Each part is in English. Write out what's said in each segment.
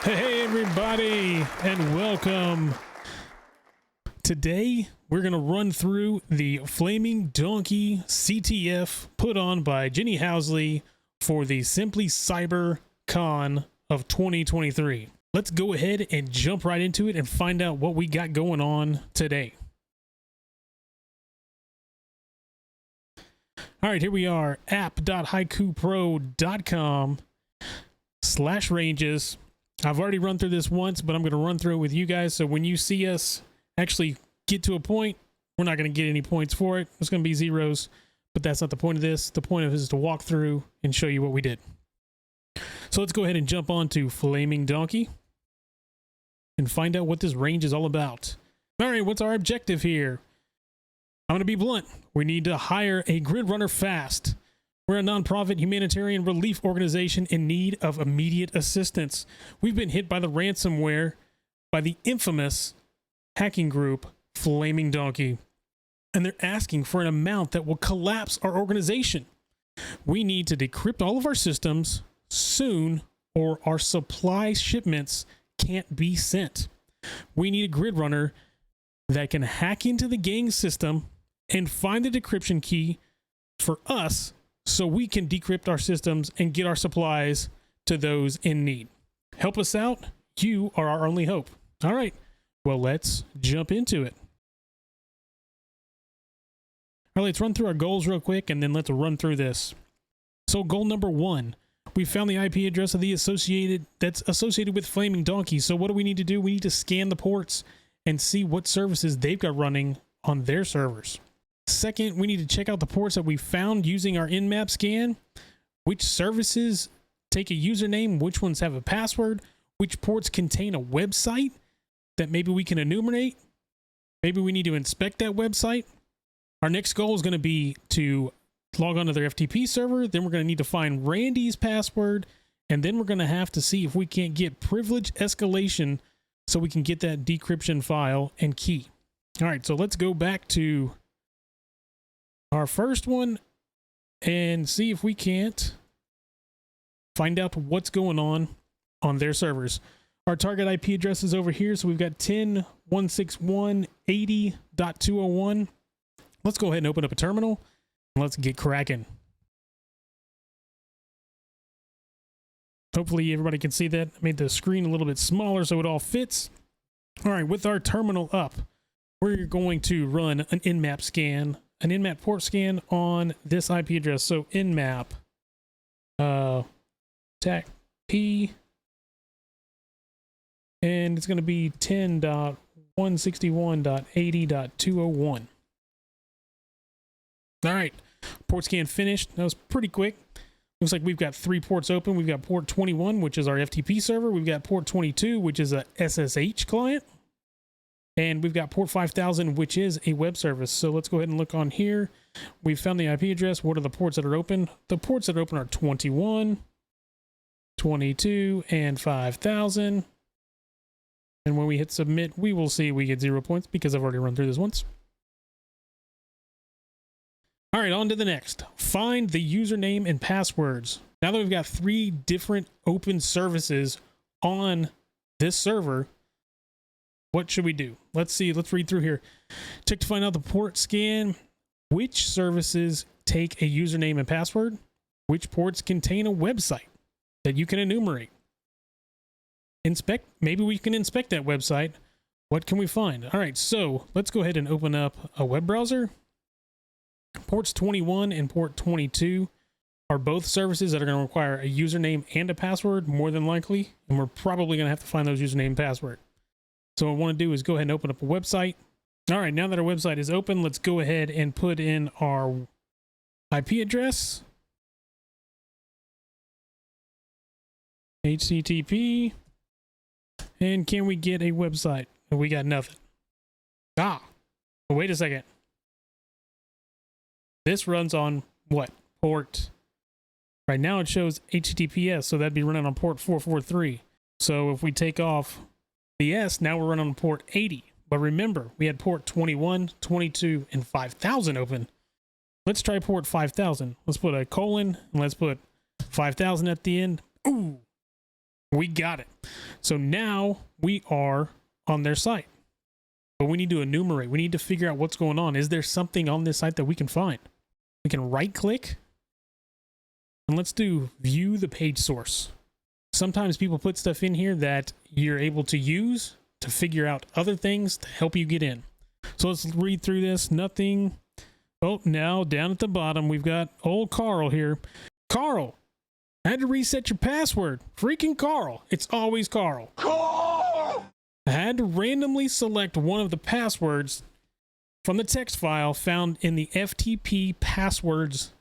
Hey everybody, and welcome. Today we're going to run through the Flaming Donkey CTF put on by Jenny Housley for the SimplyCyberCon of 2023. Let's go ahead and jump right into it and find out what we got going on today. All right, here we are, app.haikupro.com/ranges. I've already run through this once, but I'm going to run through it with you guys. So when you see us actually get to a point, we're not going to get any points for it. It's going to be zeros, but that's not the point of this. The point of it is to walk through and show you what we did. So let's go ahead and jump on to Flaming Donkey and find out what this range is all about. All right, what's our objective here? I'm going to be blunt. We need to hire a grid runner fast. We're a nonprofit humanitarian relief organization in need of immediate assistance. We've been hit by the ransomware by the infamous hacking group Flaming Donkey, and they're asking for an amount that will collapse our organization. We need to decrypt all of our systems soon, or our supply shipments can't be sent. We need a grid runner that can hack into the gang system and find the decryption key for us so we can decrypt our systems and get our supplies to those in need. Help us out. You are our only hope. All right. Well, let's jump into it. All right, let's run through our goals real quick, and then let's run through this. So goal number 1, we found the IP address of the that's associated with Flaming Donkey. So what do we need to do? We need to scan the ports and see what services they've got running on their servers. Second, we need to check out the ports that we found using our in-map scan. Which services take a username, which ones have a password, which ports contain a website that maybe we can enumerate. Maybe we need to inspect that website. Our next goal is going to be to log on to their FTP server. Then we're going to need to find Randy's password. And then we're going to have to see if we can't get privilege escalation so we can get that decryption file and key. All right, so let's go back to our first one and see if we can't find out what's going on their servers. Our target IP address is over here, so we've got 10.161.80.201. Let's go ahead and open up a terminal and let's get cracking. Hopefully everybody can see that. I made the screen a little bit smaller so it all fits. All right, with our terminal up, we're going to run an in-map scan, an in-map port scan on this IP address. So in-map TAC P, and it's going to be 10.161.80.201. All right, port scan finished. That was pretty quick. Looks like we've got 3 ports open. We've got port 21, which is our FTP server. We've got port 22, which is a SSH client. And we've got port 5000, which is a web service. So let's go ahead and look on here. We've found the IP address. What are the ports that are open? The ports that are open are 21, 22, and 5000. And when we hit submit, we will see we get 0 points because I've already run through this once. All right, on to the next. Find the username and passwords. Now that we've got 3 different open services on this server, what should we do? Let's see. Let's read through here. Check to find out the port scan. Which services take a username and password? Which ports contain a website that you can enumerate? Inspect. Maybe we can inspect that website. What can we find? All right, so let's go ahead and open up a web browser. Ports 21 and port 22 are both services that are going to require a username and a password, more than likely, and we're probably going to have to find those username and password. So what I want to do is go ahead and open up a website. All right, now that our website is open, let's go ahead and put in our IP address. HTTP. And can we get a website? We got nothing. Ah, wait a second. This runs on what? Port. Right now it shows HTTPS, so that'd be running on port 443. So if we take off the S, now we're running on port 80. But remember, we had port 21, 22, and 5000 open. Let's try port 5000. Let's put a colon, and let's put 5000 at the end. Ooh, We got it. So now we are on their site. But we need to enumerate. We need to figure out what's going on. Is there something on this site that we can find? We can right click and let's do view the page source. Sometimes people put stuff in here that you're able to use to figure out other things to help you get in. So let's read through this. Nothing. Oh, now down at the bottom, we've got old Carl here. Carl, I had to reset your password. Freaking Carl. It's always Carl. Carl! I had to randomly select one of the passwords from the text file found in the FTP passwords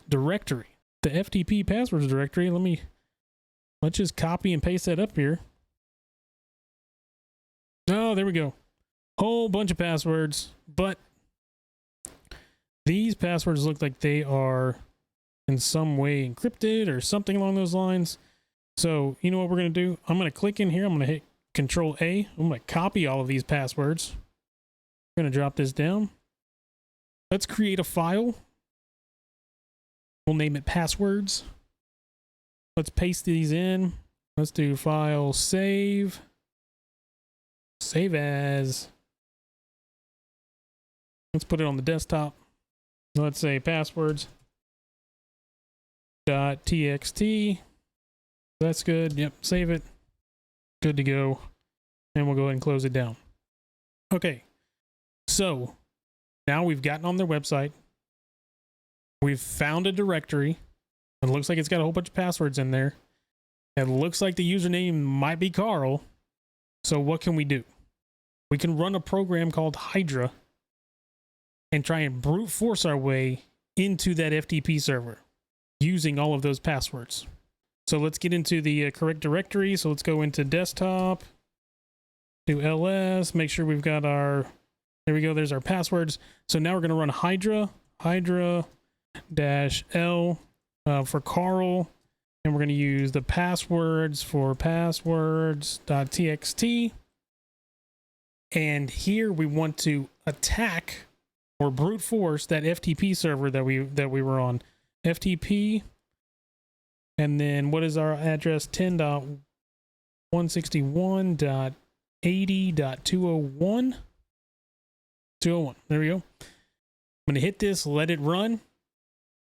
directory. The FTP passwords directory, let's just copy and paste that up here. Oh, there we go. Whole bunch of passwords, but these passwords look like they are in some way encrypted or something along those lines. So, you know what we're going to do? I'm going to click in here. I'm going to hit Control A. I'm going to copy all of these passwords. I'm going to drop this down. Let's create a file. We'll name it passwords. Let's paste these in. Let's do file save. Save as. Let's put it on the desktop. Let's say passwords.txt. That's good. Yep, save it. Good to go. And we'll go ahead and close it down. Okay. So now we've gotten on their website. We've found a directory. It looks like it's got a whole bunch of passwords in there. It looks like the username might be Carl. So what can we do? We can run a program called Hydra and try and brute force our way into that FTP server using all of those passwords. So let's get into the correct directory. So let's go into desktop, do ls, make sure we've got our, there we go, there's our passwords. So now we're going to run Hydra -L for Carl, and we're going to use the passwords for passwords.txt. And here we want to attack or brute force that FTP server that we were on. FTP, and then what is our address? 10.161.80.201. 201. There we go. I'm going to hit this, let it run,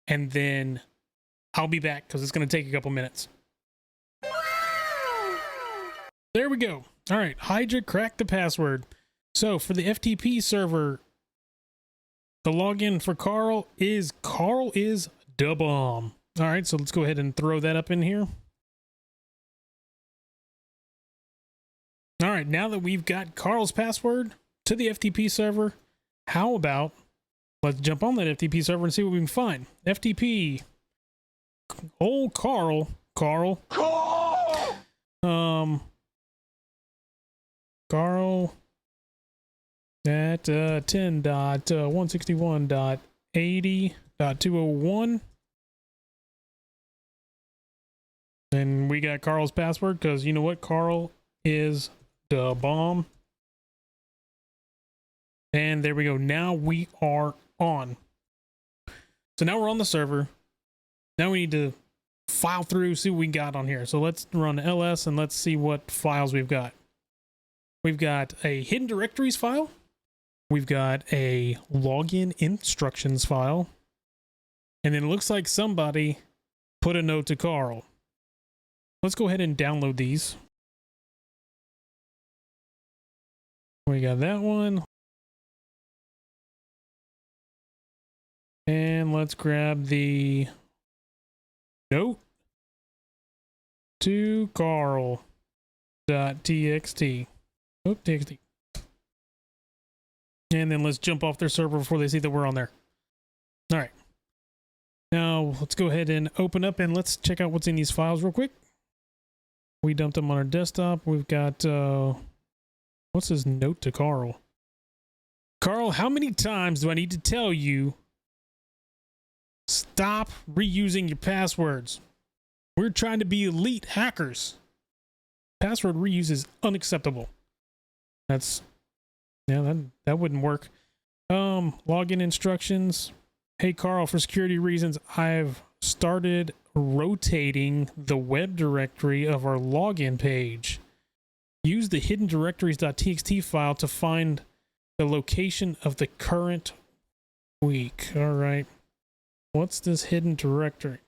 and then I'll be back because it's going to take a couple minutes. There we go. All right, Hydra cracked the password. So for the FTP server, the login for Carl is da bomb. All right, so let's go ahead and throw that up in here. All right, now that we've got Carl's password to the FTP server, how about let's jump on that FTP server and see what we can find. FTP. Old Carl. Carl at 10.161.80.201. And we got Carl's password because you know what? Carl is the bomb. And there we go. Now we are on. So now we're on the server. Now we need to file through, see what we got on here. So let's run ls and let's see what files we've got. We've got a hidden directories file. We've got a login instructions file. And then it looks like somebody put a note to Carl. Let's go ahead and download these. We got that one. And let's grab the note to Carl.txt. Oh, txt. And then let's jump off their server before they see that we're on there. All right. Now let's go ahead and open up and let's check out what's in these files real quick. We dumped them on our desktop. We've got, what's his note to Carl? Carl, how many times do I need to tell you stop reusing your passwords? We're trying to be elite hackers. Password reuse is unacceptable. That's, yeah, that wouldn't work. Login instructions. Hey, Carl, for security reasons, I've started rotating the web directory of our login page. Use the hidden directories.txt file to find the location of the current week. All right. What's this hidden directory?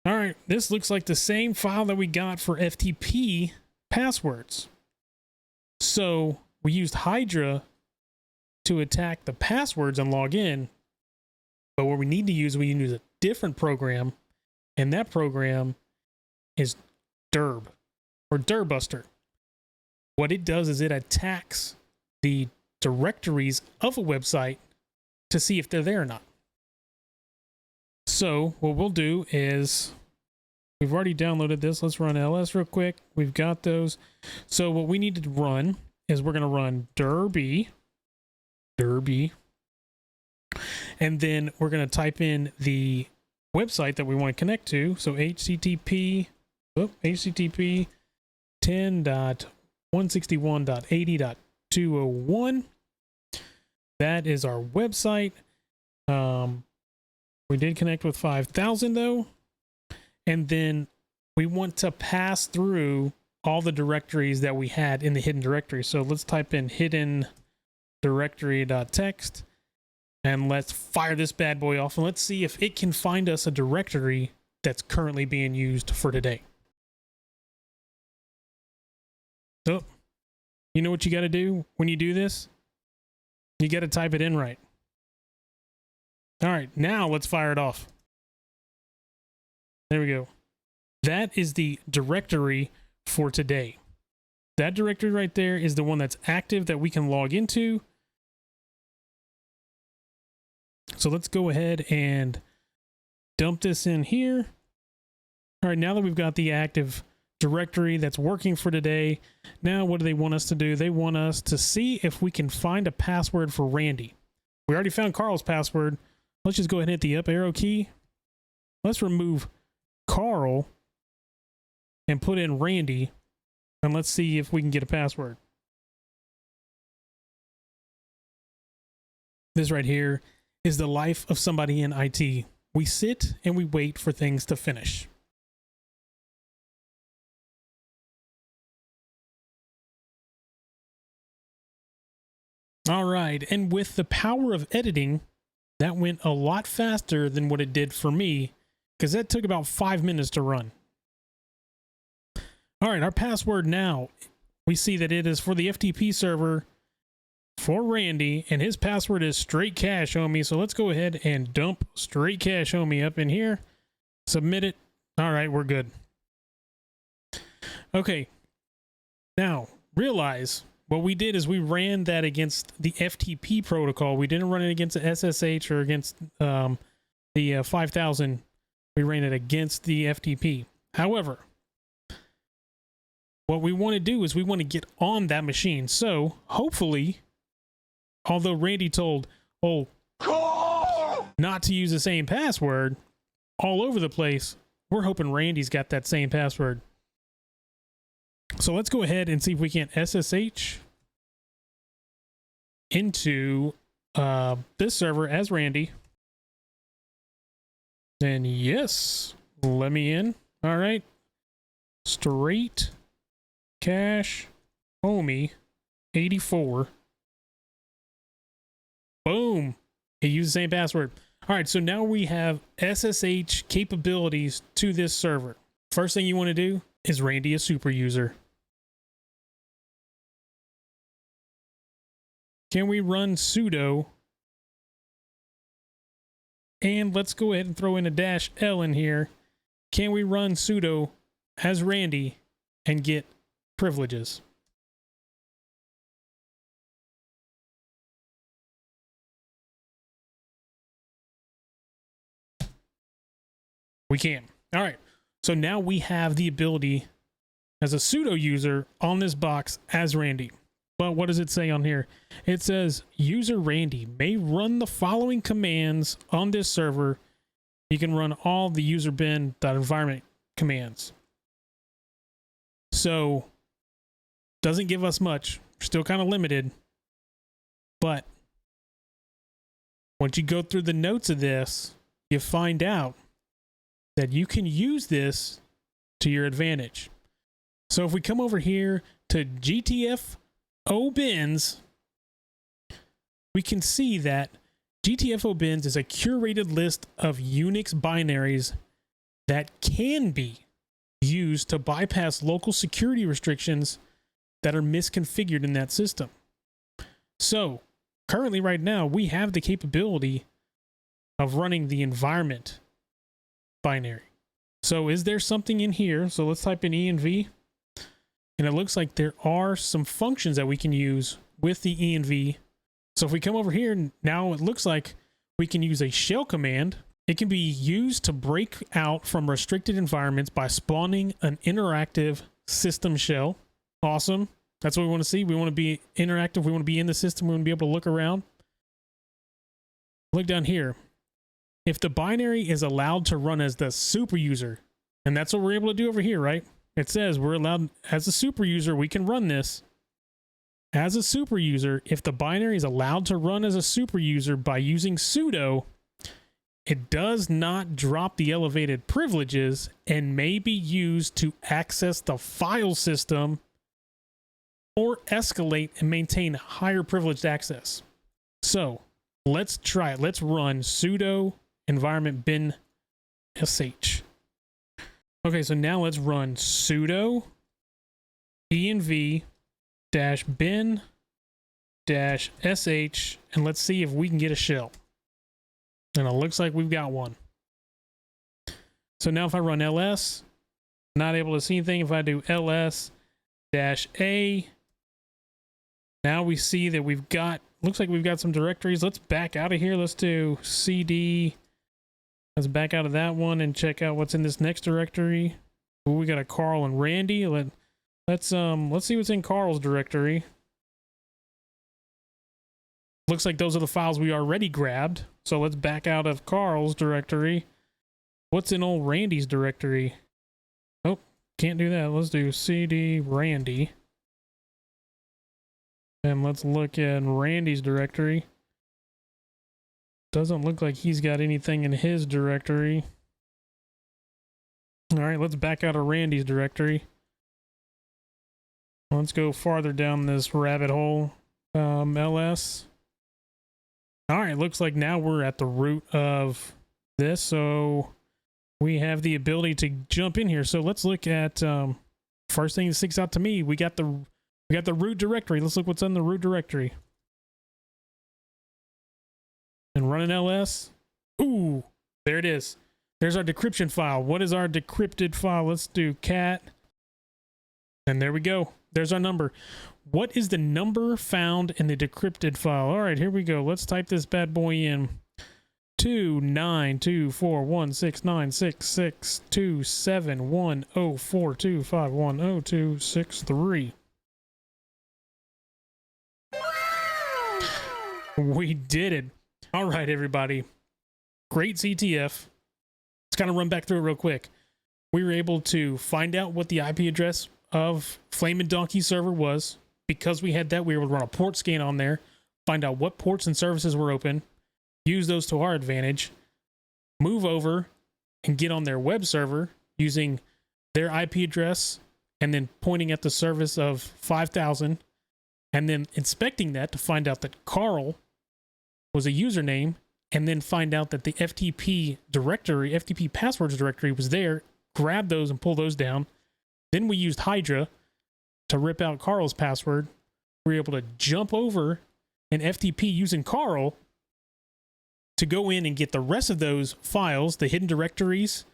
All right. This looks like the same file that we got for FTP passwords. So we used Hydra to attack the passwords and log in. But what we need to use, we use a different program. And that program is Derb or Dirbuster. What it does is it attacks the directories of a website to see if they're there or not. So what we'll do is, we've already downloaded this. Let's run ls real quick. We've got those. So what we need to run is we're going to run derby, and then we're going to type in the website that we want to connect to. So http 10.161.80.201. That is our website. We did connect with 5,000 though. And then we want to pass through all the directories that we had in the hidden directory. So let's type in hidden directory.txt and let's fire this bad boy off and let's see if it can find us a directory that's currently being used for today. So, you know what you got to do when you do this? You got to type it in right. All right, now let's fire it off. There we go. That is the directory for today. That directory right there is the one that's active that we can log into. So let's go ahead and dump this in here. All right, now that we've got the active directory that's working for today, now what do they want us to do? They want us to see if we can find a password for Randy. We already found Carl's password. Let's just go ahead and hit the up arrow key. Let's remove Carl and put in Randy, and let's see if we can get a password. This right here is the life of somebody in IT. We sit and we wait for things to finish. All right, and with the power of editing, that went a lot faster than what it did for me, because that took about 5 minutes to run. All right, our password now, we see that it is for the FTP server for Randy, and his password is straight cash homie. So let's go ahead and dump straight cash homie up in here, submit it. All right, we're good. Okay, now realize what we did is we ran that against the FTP protocol. We didn't run it against the SSH or against the 5000. We ran it against the FTP. However, what we want to do is we want to get on that machine. So hopefully, although Randy told not to use the same password all over the place, we're hoping Randy's got that same password. So let's go ahead and see if we can SSH into this server as Randy. And yes, let me in. All right. Straight cash homie 84. Boom. He used the same password. All right. So now we have SSH capabilities to this server. First thing you want to do is Randy a super user. Can we run sudo? And let's go ahead and throw in a -L in here. Can we run sudo as Randy and get privileges? We can. All right. So now we have the ability as a sudo user on this box as Randy. But what does it say on here? It says user Randy may run the following commands on this server. You can run all the user bin.environment commands. So doesn't give us much. We're still kind of limited. But once you go through the notes of this, you find out that you can use this to your advantage. So if we come over here to GTF bins, we can see that GTFO bins is a curated list of Unix binaries that can be used to bypass local security restrictions that are misconfigured in that system. So currently right now, we have the capability of running the environment binary. So is there something in here? So let's type in env, and it looks like there are some functions that we can use with the env. So if we come over here, now it looks like we can use a shell command. It can be used to break out from restricted environments by spawning an interactive system shell. Awesome. That's what we want to see. We want to be interactive. We want to be in the system. We want to be able to look around. Look down here. If the binary is allowed to run as the super user, and that's what we're able to do over here, right? It says we're allowed as a super user, we can run this. As a super user, if the binary is allowed to run as a super user by using sudo, it does not drop the elevated privileges and may be used to access the file system or escalate and maintain higher privileged access. So let's try it. Let's run sudo environment bin sh. Okay, so now let's run sudo env -bin -sh, and let's see if we can get a shell. And it looks like we've got one. So now if I run ls, not able to see anything. If I do ls-a, now we see that we've got, looks like we've got some directories. Let's back out of here. Let's do cd. Let's back out of that one and check out what's in this next directory. Ooh, we got a Carl and Randy. Let's see what's in Carl's directory. Looks like those are the files we already grabbed. So let's back out of Carl's directory. What's in old Randy's directory? Oh, can't do that. Let's do cd Randy. And let's look at Randy's directory. Doesn't look like he's got anything in his directory. All right, let's back out of Randy's directory. Let's go farther down this rabbit hole. ls. All right, looks like now we're at the root of this. So we have the ability to jump in here. So let's look at first thing that sticks out to me. We got the root directory. Let's look what's in the root directory. And run an ls. Ooh, there it is. There's our decryption file. What is our decrypted file? Let's do cat. And there we go. There's our number. What is the number found in the decrypted file? All right, here we go. Let's type this bad boy in. 292416966271042510263. We did it. All right, everybody. Great CTF. Let's kind of run back through it real quick. We were able to find out what the IP address of Flamin' Donkey server was. Because we had that, we were able to run a port scan on there, find out what ports and services were open, use those to our advantage, move over and get on their web server using their IP address and then pointing at the service of 5000 and then inspecting that to find out that Carl was a username, and then find out that the FTP directory, FTP passwords directory was there, grab those and pull those down. Then we used Hydra to rip out Carl's password. We were able to jump over an FTP using Carl to go in and get the rest of those files, the hidden directories,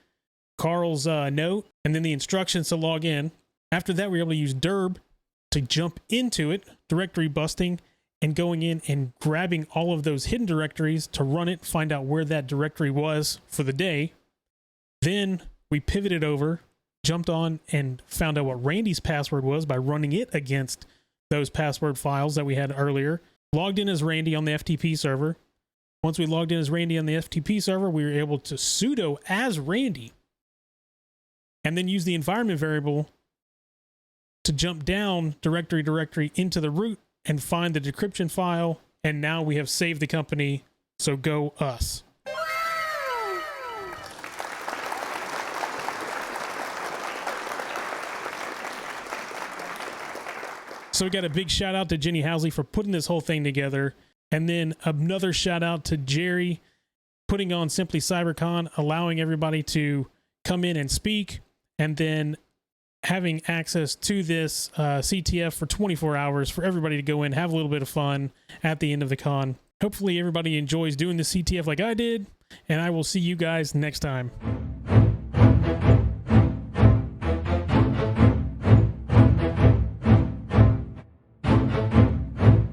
Carl's note, and then the instructions to log in. After that, we were able to use Derb to jump into it, directory busting, and going in and grabbing all of those hidden directories to run it, find out where that directory was for the day. Then we pivoted over, jumped on, and found out what Randy's password was by running it against those password files that we had earlier. Logged in as Randy on the FTP server. Once we logged in as Randy on the FTP server, we were able to sudo as Randy and then use the environment variable to jump down directory into the root and find the decryption file. And now we have saved the company. So go us. So we got a big shout out to Jenny Housley for putting this whole thing together. And then another shout out to Jerry putting on SimplyCyberCon, allowing everybody to come in and speak, and then having access to this CTF for 24 hours for everybody to go in, have a little bit of fun at the end of the con. Hopefully everybody enjoys doing the CTF like I did, and I will see you guys next time.